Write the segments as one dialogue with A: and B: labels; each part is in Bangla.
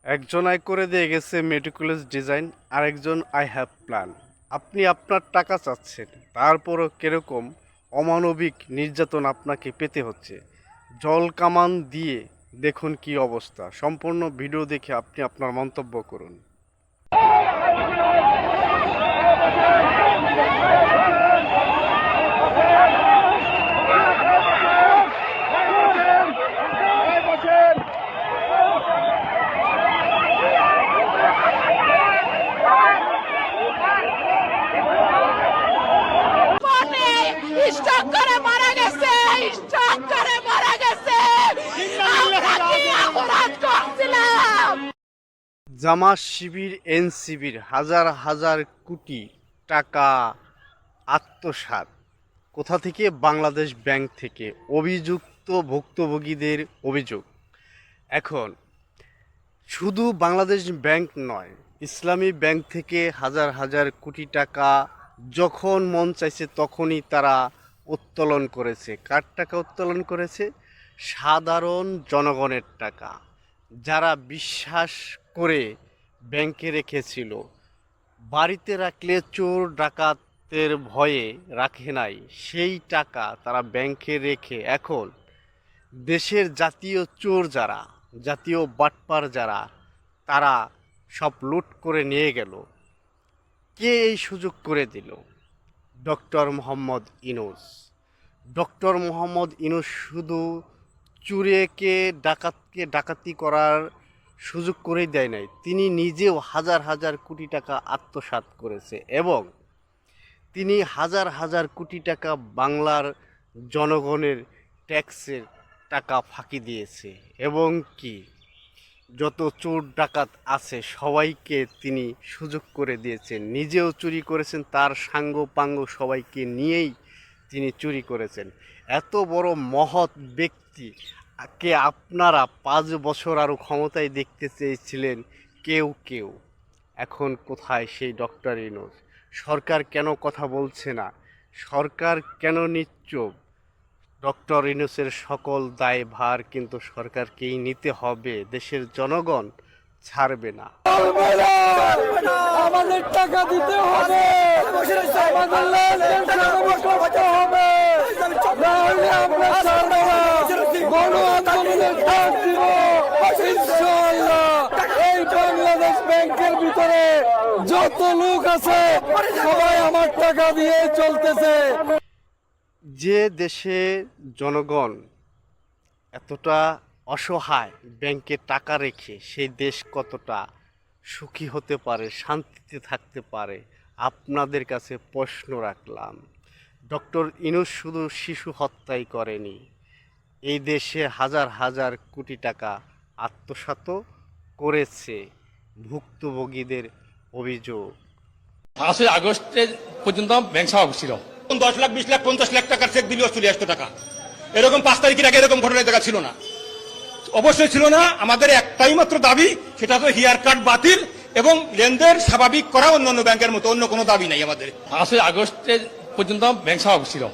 A: একজন আয় করে দিয়ে গেছে মেটিকুলাস ডিজাইন, আরেকজন আই হ্যাভ প্ল্যান। আপনি আপনার টাকা চাচ্ছেন, তারপরও কিরকম অমানবিক নির্যাতন আপনাকে পেতে হচ্ছে। জল কামান দিয়ে দেখুন কি অবস্থা। সম্পূর্ণ ভিডিও দেখে আপনি আপনার মন্তব্য করুন।
B: স্ট্রোক করে মারা গেছে, স্ট্রোক করে মারা গেছে। আমরা কি অপরাধ করছিলাম?
A: জামাত শিবির, এনসিবির হাজার হাজার কোটি টাকা আত্মসাৎ কোথা থেকে? বাংলাদেশ ব্যাংক থেকে। অভিযুক্ত ভুক্তভোগীদের অভিযোগ। এখন শুধু বাংলাদেশ ব্যাংক নয়, ইসলামী ব্যাংক থেকে হাজার হাজার কোটি টাকা যখন মন চাইছে তখনই তারা উত্তোলন করেছে। কার টাকা উত্তোলন করেছে? সাধারণ জনগণের টাকা, যারা বিশ্বাস করে ব্যাংকে রেখেছিল। বাড়িতে রাখলে চোর ডাকাতের ভয়ে রাখে নাই, সেই টাকা তারা ব্যাংকে রেখে এখন দেশের জাতীয় চোর যারা, জাতীয় বাটপার যারা, তারা সব লুট করে নিয়ে গেল। কে এই সুযোগ করে দিল? ডক্টর মোহাম্মদ ইউনূস। ডক্টর মোহাম্মদ ইউনূস শুধু চুরেকে ডাকাতি করার সুযোগ করেই দেয় নাই, তিনি নিজেও হাজার হাজার কোটি টাকা আত্মসাৎ করেছে এবং তিনি হাজার হাজার কোটি টাকা বাংলার জনগণের ট্যাক্সের টাকা ফাঁকি দিয়েছে এবং কি যত চোর ডাকাত আছে সবাইকে তিনি সুযোগ করে দিয়েছেন। নিজেও চুরি করেছেন, তার সাঙ্গ পাঙ্গ সবাইকে নিয়েই তিনি চুরি করেছেন। এত বড় মহৎ ব্যক্তি কে আপনারা 5 বছর আরও ক্ষমতায় দেখতে চেয়েছিলেন কেউ। এখন কোথায় সেই ডক্টর ইউনূস? সরকার কেন কথা বলছে না? সরকার কেন নিশ্চুপ? ডক্টর ইউনূসের সকল দায়ভার কিন্তু সরকারকেই নিতে হবে, দেশের জনগণ ছাড়বে না।
C: আমাদের টাকা দিতে হবে, আমাদের লেনদেন করতে হবে, নাহলে আমরা ছাড়বো না। গণ আন্দোলনের ডাক দিব ইনশাআল্লাহ। এই বাংলাদেশ ব্যাংকের ভিতরে যত লোক আছে সবাই আমার টাকা দিয়ে চলতেছে।
A: যে দেশে জনগণ এতটা অসহায় ব্যাংকে টাকা রেখে, সেই দেশ কতটা সুখী হতে পারে, শান্তিতে থাকতে পারে? আপনাদের কাছে প্রশ্ন রাখলাম। ডক্টর ইউনূস শুধু শিশু হত্যাই করেনি, এই দেশে হাজার হাজার কোটি টাকা আত্মসাৎ করেছে। ভুক্তভোগীদের অভিযোগ।
D: 5 আগস্টে পর্যন্ত ব্যাংক স্বাভাবিক ছিল। 10 লাখ 20 লাখ 50 লাখ টাকার চেক দিলেও চলে আসতো টাকা। এরকম 5 তারিখের আগে এরকম ঘটনা দেখা ছিল না, অবশ্যই ছিল না। আমাদের একটাই মাত্র দাবি, সেটা তো হেয়ার কাট বাতিল এবং লেনদেন স্বাভাবিক করা, অন্যান্য ব্যাংকের মতো অন্য কোনো দাবি নাই আমাদের। 5 আগস্টে পর্যন্ত ব্যাংক স্বাভাবিক ছিল।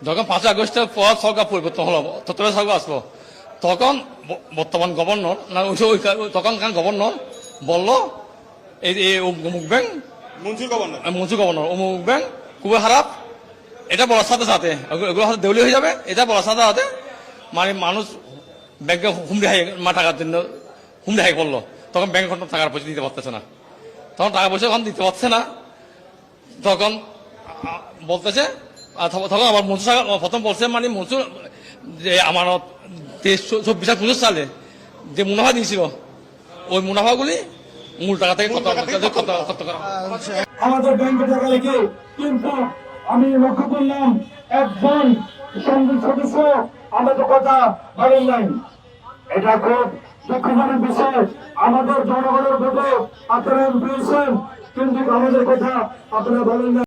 D: যখন 5 আগস্টের পর সরকার পরিবর্তন হলো, তত্ত্বাবধায়ক সরকার আসলো, তখন বর্তমান গভর্নর না তখনকার গভর্নর বলল এই অমুক ব্যাংক, মনসুর গভর্নর অমুক ব্যাংক খুবই খারাপ। এটা বলার সাথে সাথে এগুলো হয়তো দেউলি হয়ে যাবে। এটা বলার সাথে সাথে মানে মানুষ ব্যাংকে টাকার জন্য হুমড়ি হাই করলো। তখন ব্যাংক টাকার পয়সা দিতে পারতেছে না, তখন টাকা পয়সা এখন দিতে পারছে না। তখন বলতেছে, তখন আবার মনসুর প্রথম বলছে, মানে মনসুর যে আমার 24 সালে যে মুনাফা দিয়েছিল, ওই মুনাফাগুলি মূল টাকা থেকে কত করা
C: আমাদের ব্যাংকে টাকা রেখে। কিন্তু আমি লক্ষ্য করলাম একজন সংসদ সদস্য আমাদের কথা বলেন নাই। এটা খুব দুঃখজনক বিষয়। আমাদের জনগণের ভোটে আপনারা পেয়েছেন, কিন্তু আমাদের কথা আপনারা বলেন না।